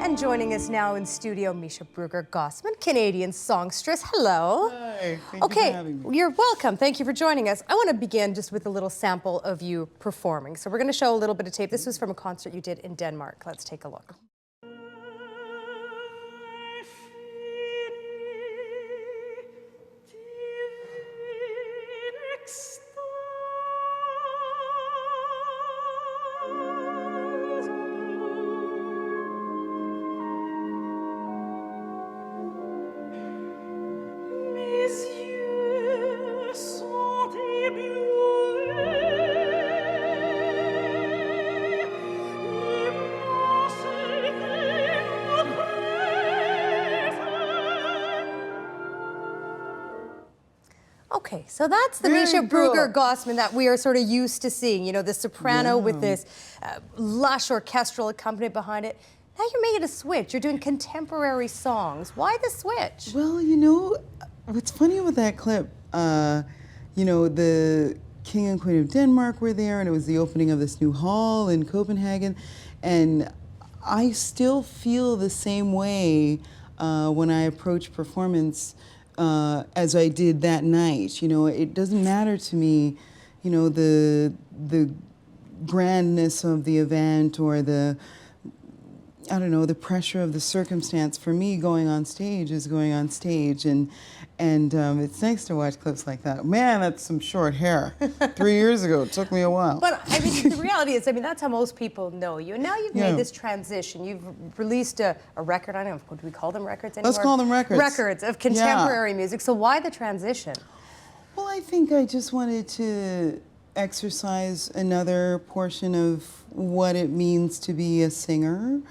And joining us now in studio, Measha Brueggergosman, Canadian songstress. Hello. Hi, thank you for having me. You're welcome. Thank you for joining us. I want to begin just with a little sample of you performing. So we're going to show a little bit of tape. This was from a concert you did in Denmark. Let's take a look. Okay, so that's the Measha Brueggergosman that we are sort of used to seeing. You know, the soprano with this lush orchestral accompaniment behind it. Now you're making a switch. You're doing contemporary songs. Why the switch? Well, you know, what's funny with that clip, you know, the King and Queen of Denmark were there, and it was the opening of this new hall in Copenhagen, and I still feel the same way when I approach performance as I did that night. You know, it doesn't matter to me, you know, the grandness of the event or the, I don't know, the pressure of the circumstance. For me, going on stage is going on stage, and it's nice to watch clips like that. Man, that's some short hair. 3 years ago, it took me a while. But I mean, the reality is, I mean, that's how most people know you. And now you've made this transition. You've released a record. I don't know, do we call them records anymore? Let's call them records. Records of contemporary music. So why the transition? Well, I think I just wanted to exercise another portion of what it means to be a singer.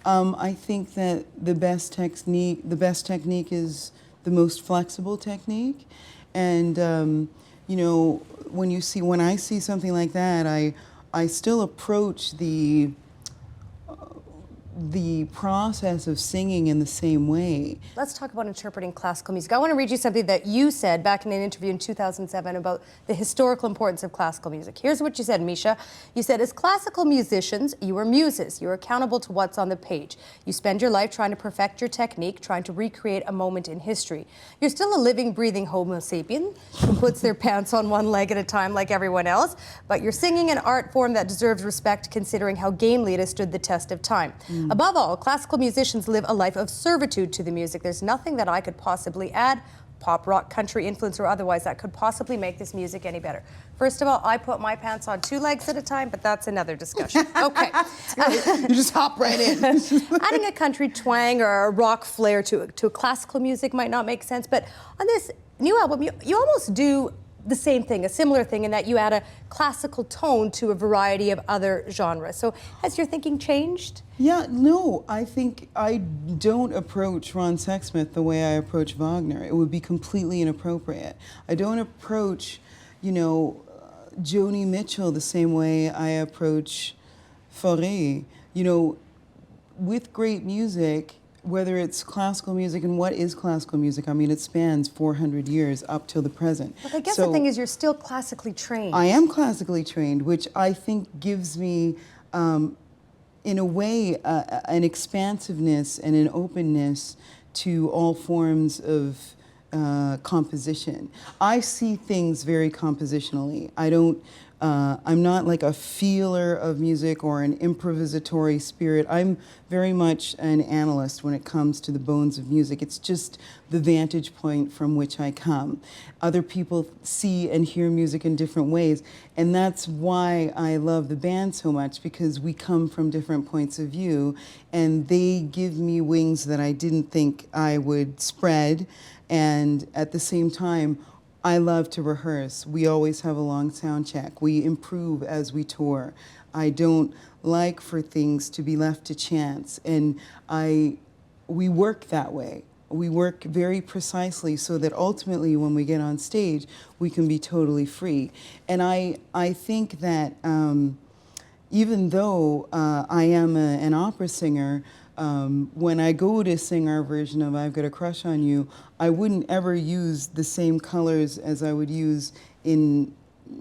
I think that the best technique is the most flexible technique, and you know, when I see something like that, I still approach the process of singing in the same way. Let's talk about interpreting classical music. I want to read you something that you said back in an interview in 2007 about the historical importance of classical music. Here's what you said, Measha. You said, as classical musicians, you are muses. You are accountable to what's on the page. You spend your life trying to perfect your technique, trying to recreate a moment in history. You're still a living, breathing Homo sapien who puts their pants on one leg at a time like everyone else, but you're singing an art form that deserves respect considering how gamely it has stood the test of time. Above all, classical musicians live a life of servitude to the music. There's nothing that I could possibly add, pop, rock, country, influence, or otherwise, that could possibly make this music any better. First of all, I put my pants on 2 legs at a time, but that's another discussion. Okay. You just hop right in. Adding a country twang or a rock flair to a classical music might not make sense, but on this new album, you almost do the same thing, a similar thing, in that you add a classical tone to a variety of other genres. So has your thinking changed? Yeah, no, I think I don't approach Ron Sexsmith the way I approach Wagner. It would be completely inappropriate. I don't approach, you know, Joni Mitchell the same way I approach Fauré. You know, with great music, whether it's classical music, and what is classical music? I mean, it spans 400 years up till the present. But I guess the thing is, you're still classically trained. I am classically trained, which I think gives me, in a way, an expansiveness and an openness to all forms of composition. I see things very compositionally. I'm not like a feeler of music or an improvisatory spirit. I'm very much an analyst when it comes to the bones of music. It's just the vantage point from which I come. Other people see and hear music in different ways, and that's why I love the band so much, because we come from different points of view, and they give me wings that I didn't think I would spread, and at the same time, I love to rehearse. We always have a long sound check. We improve as we tour. I don't like for things to be left to chance, and we work that way. We work very precisely so that ultimately when we get on stage, we can be totally free. And I think that even though I am an opera singer, when I go to sing our version of I've Got a Crush on You, I wouldn't ever use the same colors as I would use in,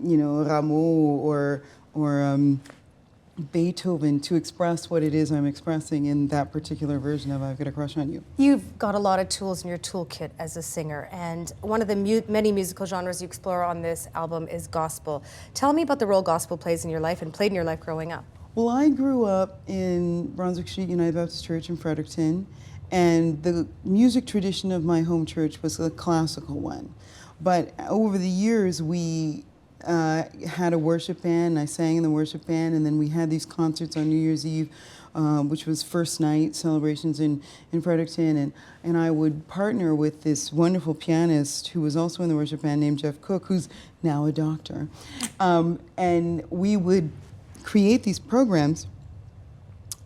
you know, Rameau or Beethoven to express what it is I'm expressing in that particular version of I've Got a Crush on You. You've got a lot of tools in your toolkit as a singer, and one of the many musical genres you explore on this album is gospel. Tell me about the role gospel plays in your life and played in your life growing up. Well, I grew up in Brunswick Street United Baptist Church in Fredericton, and the music tradition of my home church was a classical one. But over the years, we had a worship band. I sang in the worship band, and then we had these concerts on New Year's Eve, which was first night celebrations in Fredericton, and I would partner with this wonderful pianist who was also in the worship band named Jeff Cook, who's now a doctor, and we would create these programs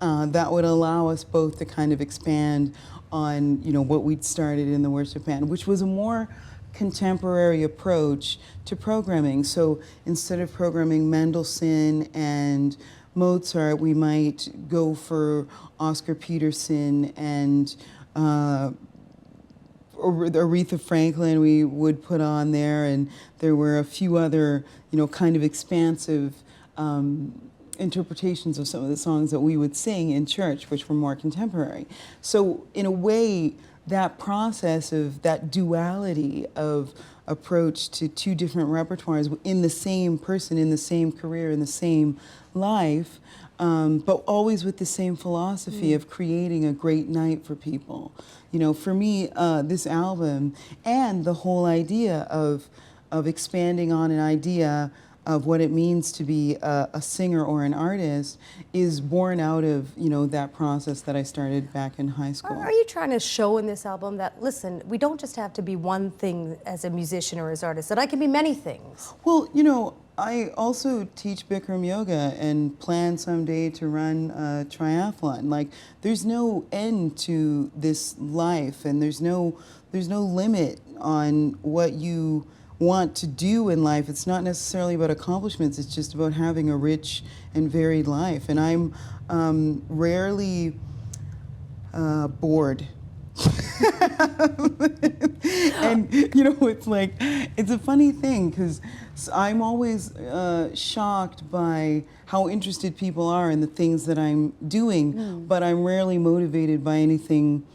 that would allow us both to kind of expand on, you know, what we'd started in the worship band, which was a more contemporary approach to programming. So instead of programming Mendelssohn and Mozart, we might go for Oscar Peterson and Aretha Franklin we would put on there, and there were a few other, you know, kind of expansive interpretations of some of the songs that we would sing in church, which were more contemporary. So in a way, that process of that duality of approach to two different repertoires in the same person, in the same career, in the same life, but always with the same philosophy of creating a great night for people. You know, for me, this album and the whole idea of expanding on an idea of what it means to be a singer or an artist is born out of, you know, that process that I started back in high school. Are you trying to show in this album that, listen, we don't just have to be one thing as a musician or as artist, that I can be many things? Well, you know, I also teach Bikram yoga and plan someday to run a triathlon. Like, there's no end to this life, and there's no limit on what you want to do in life. It's not necessarily about accomplishments, it's just about having a rich and varied life. And I'm rarely bored. And, you know, it's like, it's a funny thing, because I'm always shocked by how interested people are in the things that I'm doing, but I'm rarely motivated by anything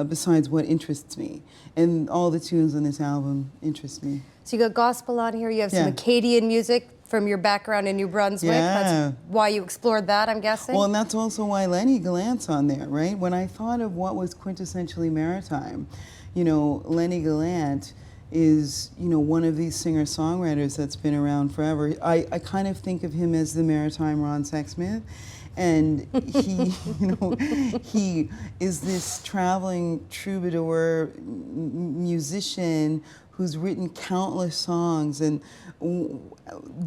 besides what interests me. And all the tunes on this album interest me. So you got gospel on here, you have some Acadian music from your background in New Brunswick. Yeah. That's why you explored that, I'm guessing? Well, and that's also why Lenny Gallant's on there, right? When I thought of what was quintessentially maritime, you know, Lenny Gallant is, you know, one of these singer-songwriters that's been around forever. I kind of think of him as the maritime Ron Sexsmith. And he, you know, he is this traveling troubadour musician who's written countless songs and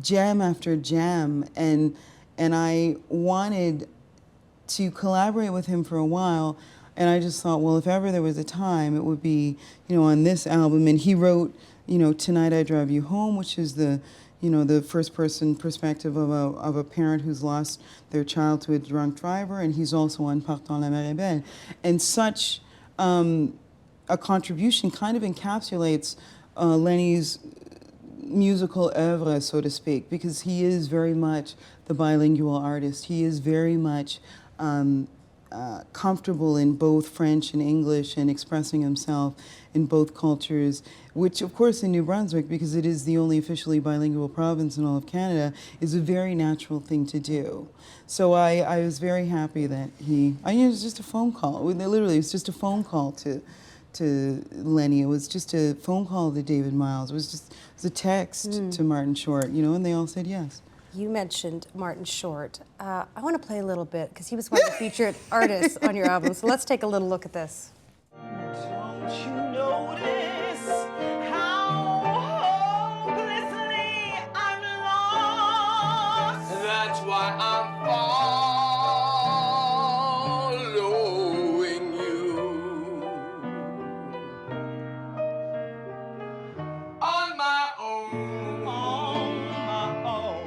jam after jam. And I wanted to collaborate with him for a while. And I just thought, well, if ever there was a time, it would be, you know, on this album. And he wrote, you know, Tonight I Drive You Home, which is the, you know, the first-person perspective of a parent who's lost their child to a drunk driver, and he's also on Partant la mer est belle. And such a contribution kind of encapsulates Lenny's musical oeuvre, so to speak, because he is very much the bilingual artist. He is very much comfortable in both French and English and expressing himself in both cultures, which of course in New Brunswick, because it is the only officially bilingual province in all of Canada, is a very natural thing to do. So I was very happy that it was just a phone call. Literally, it was just a phone call to Lenny. It was just a phone call to David Miles. It was a text to Martin Short, you know, and they all said yes. You mentioned Martin Short. I want to play a little bit because he was one of the featured artists on your album. So let's take a little look at this. Don't you notice how hopelessly I'm lost? That's why I'm following you on my own. On my own.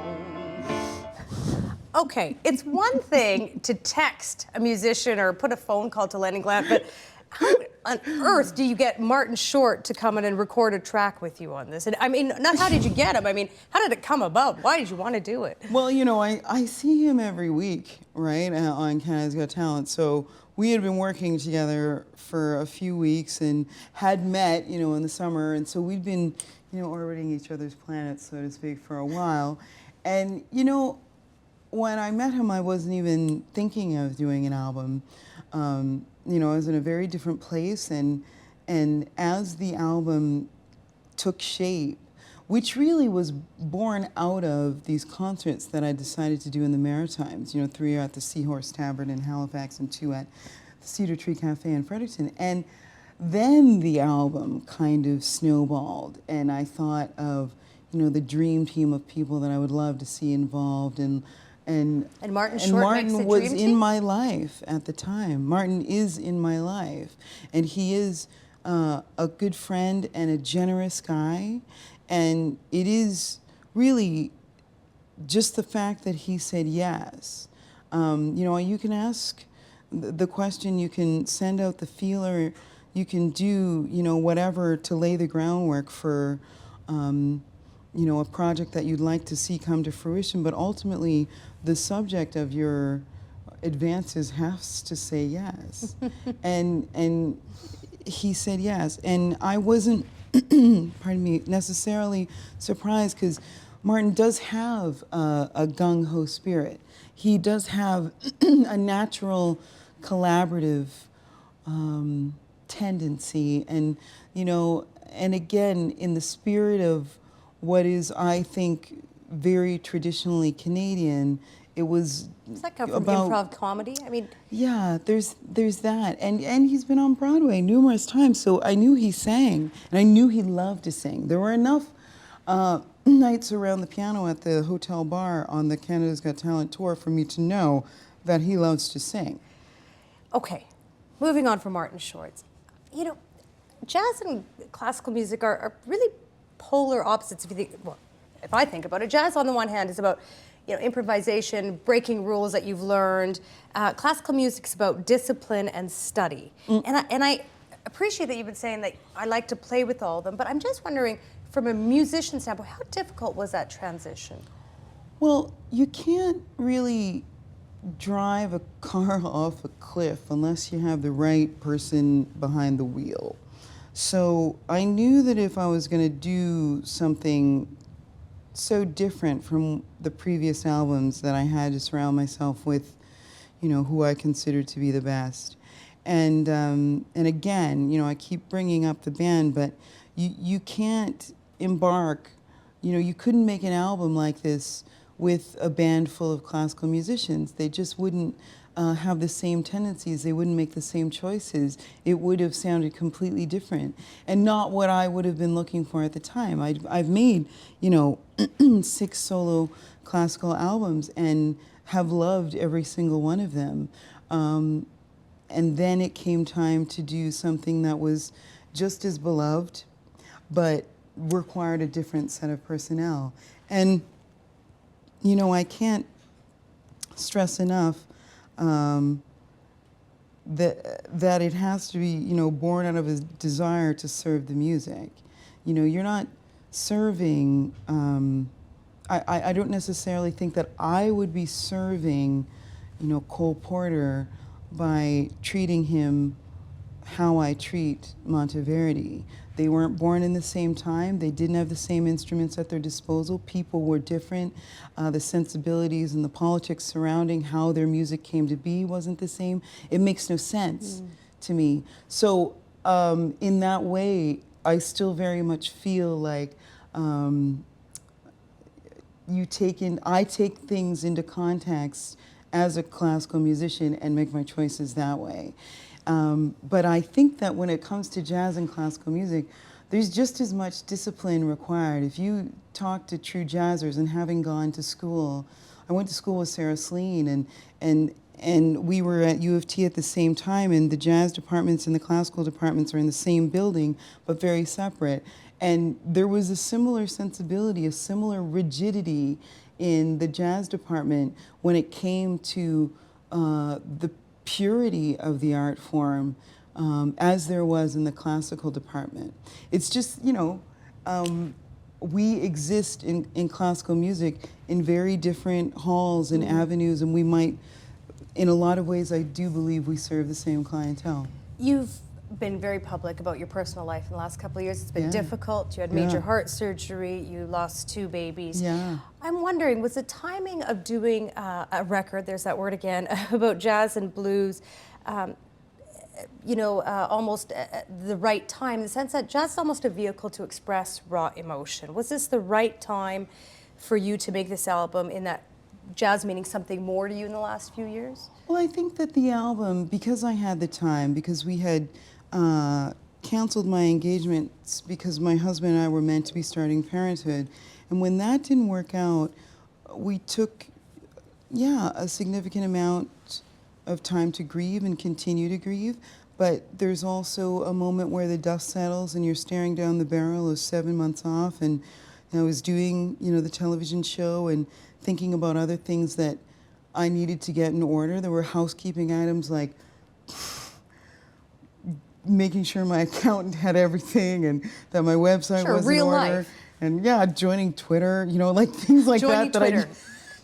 Okay, it's one thing to text a musician or put a phone call to Lenny Gallant, but on earth do you get Martin Short to come in and record a track with you on this? And I mean, not how did you get him? I mean, how did it come about? Why did you want to do it? Well, you know, I see him every week, right, on Canada's Got Talent. So we had been working together for a few weeks and had met, you know, in the summer. And so we'd been, you know, orbiting each other's planets, so to speak, for a while. And, you know, when I met him, I wasn't even thinking of doing an album. You know, I was in a very different place, and as the album took shape, which really was born out of these concerts that I decided to do in the Maritimes. You know, 3 at the Seahorse Tavern in Halifax and 2 at the Cedar Tree Cafe in Fredericton. And then the album kind of snowballed, and I thought of, you know, the dream team of people that I would love to see involved, and Martin Short makes the was dream in team? my life at the time. Martin is in my life, and he is a good friend and a generous guy, and it is really just the fact that he said yes. You know, you can ask the question, you can send out the feeler, you can do, you know, whatever to lay the groundwork for you know, a project that you'd like to see come to fruition, but ultimately the subject of your advances has to say yes. and he said yes. And I wasn't, pardon me, necessarily surprised, because Martin does have a gung-ho spirit. He does have a natural collaborative tendency, and, you know, and again, in the spirit of what is, I think, very traditionally Canadian, it was Does that come from about improv comedy? I mean, yeah, there's that, and he's been on Broadway numerous times, so I knew he sang, and I knew he loved to sing. There were enough nights around the piano at the hotel bar on the Canada's Got Talent tour for me to know that he loves to sing. okay, moving on from Martin Short's. You know, jazz and classical music are really polar opposites. If you think, well, if I think about it, jazz on the one hand is about, you know, improvisation, breaking rules that you've learned. Classical music's about discipline and study. And I appreciate that you've been saying that I like to play with all of them, but I'm just wondering, from a musician standpoint, how difficult was that transition? Well, you can't really drive a car off a cliff unless you have the right person behind the wheel. So I knew that if I was going to do something so different from the previous albums, that I had to surround myself with, you know, who I considered to be the best. And again, you know, I keep bringing up the band, but you can't embark, you know, you couldn't make an album like this with a band full of classical musicians. They just wouldn't have the same tendencies. They wouldn't make the same choices. It would have sounded completely different, and not what I would have been looking for at the time. I've made, you know, 6 solo classical albums and have loved every single one of them. And then it came time to do something that was just as beloved, but required a different set of personnel. And, you know, I can't stress enough that it has to be, you know, born out of a desire to serve the music. You know, you're not serving, I don't necessarily think that I would be serving, you know, Cole Porter by treating him how I treat Monteverdi. They weren't born in the same time. They didn't have the same instruments at their disposal. People were different. The sensibilities and the politics surrounding how their music came to be wasn't the same. It makes no sense to me. So in that way, I still very much feel like I take things into context as a classical musician and make my choices that way. But I think that when it comes to jazz and classical music, there's just as much discipline required. If you talk to true jazzers, and having gone to school, I went to school with Sarah Slean, and we were at U of T at the same time, and the jazz departments and the classical departments are in the same building, but very separate. And there was a similar sensibility, a similar rigidity in the jazz department when it came to the purity of the art form, as there was in the classical department. It's just, you know, we exist in classical music in very different halls and avenues, and we might, in a lot of ways, I do believe we serve the same clientele. You've been very public about your personal life in the last couple of years. It's been Yeah. difficult. You had major Yeah. heart surgery. You lost 2 babies. Yeah. I'm wondering, was the timing of doing a record, there's that word again, about jazz and blues, you know, almost the right time, in the sense that jazz is almost a vehicle to express raw emotion. Was this the right time for you to make this album, in that jazz meaning something more to you in the last few years? Well, I think that the album, because I had the time, because we had canceled my engagements because my husband and I were meant to be starting parenthood, and when that didn't work out, we took, yeah, a significant amount of time to grieve and continue to grieve. But there's also a moment where the dust settles and you're staring down the barrel of 7 months off. And I was doing, you know, the television show and thinking about other things that I needed to get in order. There were housekeeping items like making sure my accountant had everything and that my website was real in order. life. And yeah, joining Twitter, you know, like things like Joining that. Twitter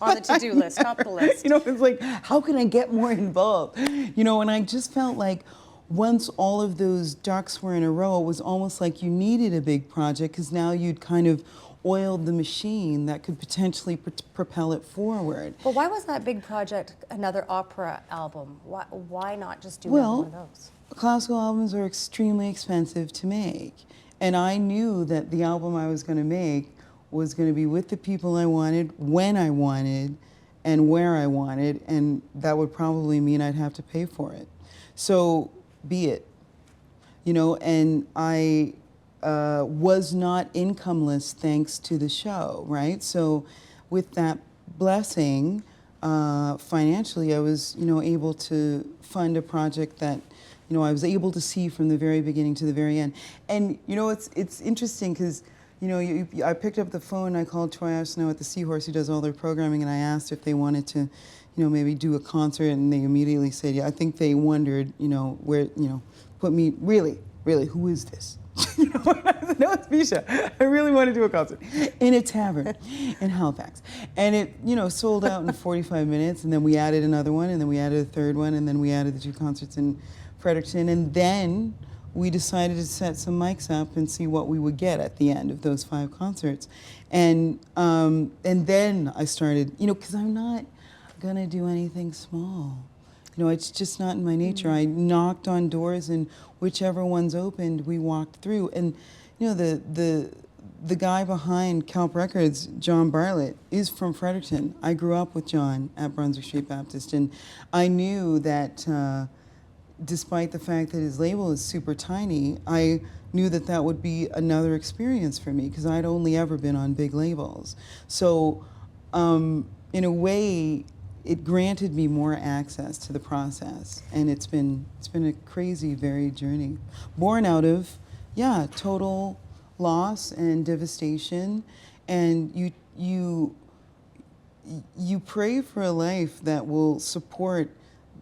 on the to-do list, top of the list. You know, it's like, how can I get more involved? You know, and I just felt like once all of those ducks were in a row, it was almost like you needed a big project, because now you'd kind of oiled the machine that could potentially propel it forward. But why was that big project another opera album? Why not just do Well, one of those? classical albums are extremely expensive to make. And I knew that the album I was going to make was going to be with the people I wanted, when I wanted, and where I wanted, and that would probably mean I'd have to pay for it. So be it. You know, and I was not incomeless thanks to the show, right? So with that blessing, financially, I was, you know, able to fund a project that, you know, I was able to see from the very beginning to the very end. And, you know, it's interesting because, you know, I picked up the phone, I called Troy Arsenault at the Seahorse, who does all their programming, and I asked if they wanted to, you know, maybe do a concert, and they immediately said, yeah. I think they wondered, you know, where, you know, put me, really, who is this? You know, and I said, no, it's Measha. I really want to do a concert in a tavern in Halifax. And it, you know, sold out in 45 minutes, and then we added another one, and then we added a third one, and then we added the 2 concerts in Fredericton, and then we decided to set some mics up and see what we would get at the end of those 5 concerts. And then I started, you know, because I'm not gonna do anything small. You know, it's just not in my nature. I knocked on doors, and whichever ones opened, we walked through. And you know, the guy behind Calp Records, John Bartlett, is from Fredericton. I grew up with John at Brunswick Street Baptist, and I knew that despite the fact that his label is super tiny, I knew that that would be another experience for me, because I'd only ever been on big labels. So in a way, it granted me more access to the process, and it's been a crazy, varied journey, born out of, yeah, total loss and devastation, and you pray for a life that will support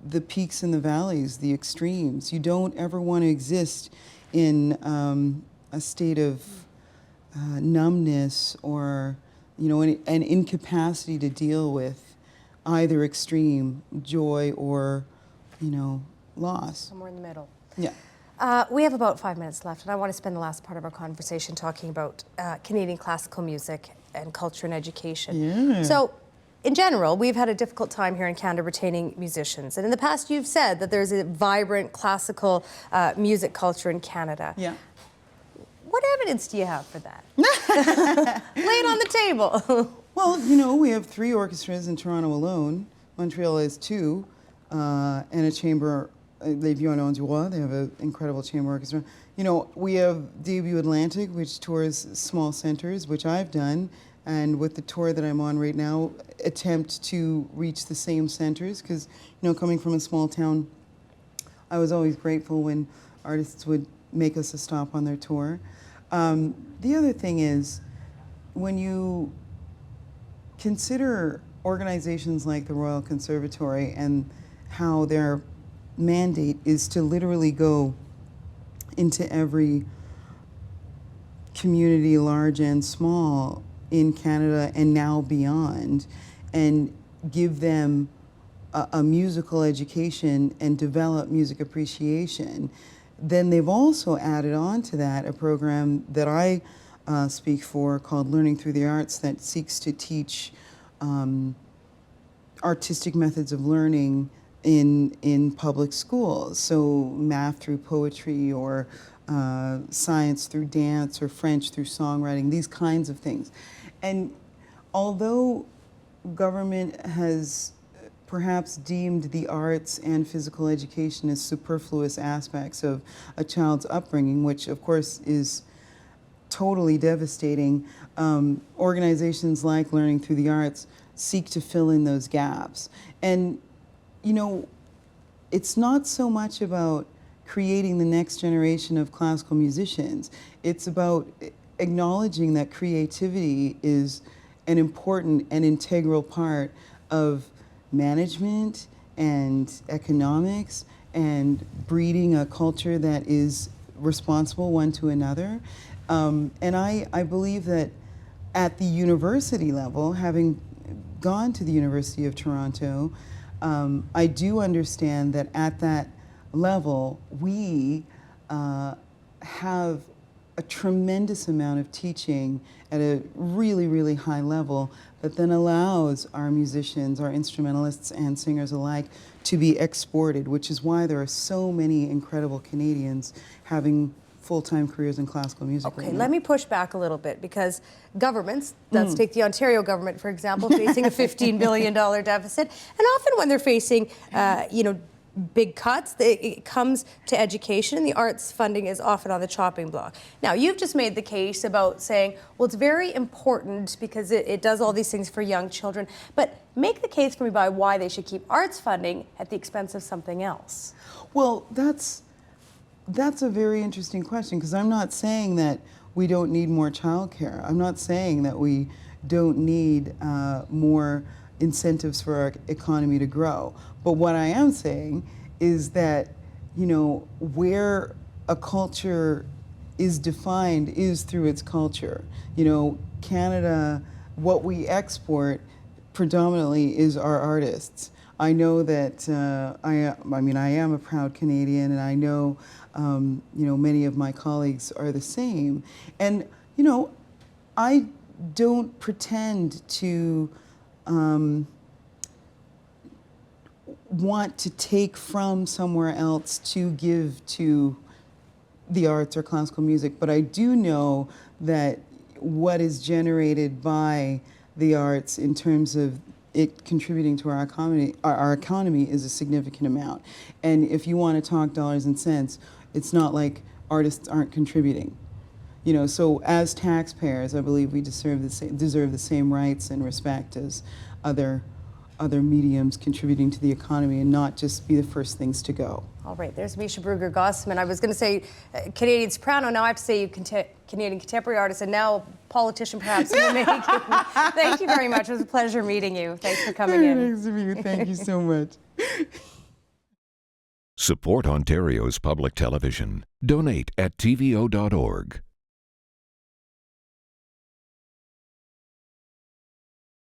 the peaks and the valleys, the extremes. You don't ever want to exist in a state of numbness or, you know, an incapacity to deal with either extreme, joy or, you know, loss. Somewhere in the middle. Yeah. We have about 5 minutes left, and I want to spend the last part of our conversation talking about Canadian classical music and culture and education. Yeah. So, in general, we've had a difficult time here in Canada retaining musicians. And in the past, you've said that there's a vibrant classical music culture in Canada. Yeah. What evidence do you have for that? Lay it on the table. Well, you know, we have 3 orchestras in Toronto alone. Montreal has 2, and a chamber, Les Violons du Roi. They have an incredible chamber orchestra. You know, we have Debut Atlantic, which tours small centers, which I've done. And with the tour that I'm on right now, attempt to reach the same centers, because, you know, coming from a small town, I was always grateful when artists would make us a stop on their tour. The other thing is, when you consider organizations like the Royal Conservatory and how they're mandate is to literally go into every community, large and small, in Canada and now beyond, and give them a musical education and develop music appreciation. Then they've also added on to that a program that I speak for called Learning Through the Arts, that seeks to teach artistic methods of learning in public schools. So math through poetry, or science through dance, or French through songwriting, these kinds of things. And although government has perhaps deemed the arts and physical education as superfluous aspects of a child's upbringing, which of course is totally devastating, organizations like Learning Through the Arts seek to fill in those gaps. And, you know, it's not so much about creating the next generation of classical musicians. It's about acknowledging that creativity is an important and integral part of management and economics and breeding a culture that is responsible one to another. And I believe that at the university level, having gone to the University of Toronto, I do understand that at that level, we have a tremendous amount of teaching at a really, really high level that then allows our musicians, our instrumentalists and singers alike to be exported, which is why there are so many incredible Canadians having full-time careers in classical music. Okay, right now. let me push back a little bit, because governments, let's take the Ontario government, for example, facing a $15 billion deficit, and often when they're facing, you know, big cuts, it comes to education, and the arts funding is often on the chopping block. Now, you've just made the case about saying, well, it's very important because it does all these things for young children, but make the case for me by why they should keep arts funding at the expense of something else. Well, that's a very interesting question, because I'm not saying that we don't need more childcare. I'm not saying that we don't need more incentives for our economy to grow. But what I am saying is that, you know, where a culture is defined is through its culture. You know, Canada, what we export predominantly is our artists. I know that I am a proud Canadian, and I know, you know, many of my colleagues are the same. And, you know, I don't pretend to want to take from somewhere else to give to the arts or classical music, but I do know that what is generated by the arts in terms of it contributing to our economy is a significant amount. And if you want to talk dollars and cents, it's not like artists aren't contributing. You know, so as taxpayers, I believe we deserve the same rights and respect as other mediums contributing to the economy, and not just be the first things to go. All right, there's Measha Brueggergosman. I was going to say Canadian soprano, now I have to say Canadian contemporary artist, and now politician perhaps in the making. Thank you very much. It was a pleasure meeting you. Thanks for coming in. Thanks to you. Thank you so much. Support Ontario's public television. Donate at tvo.org.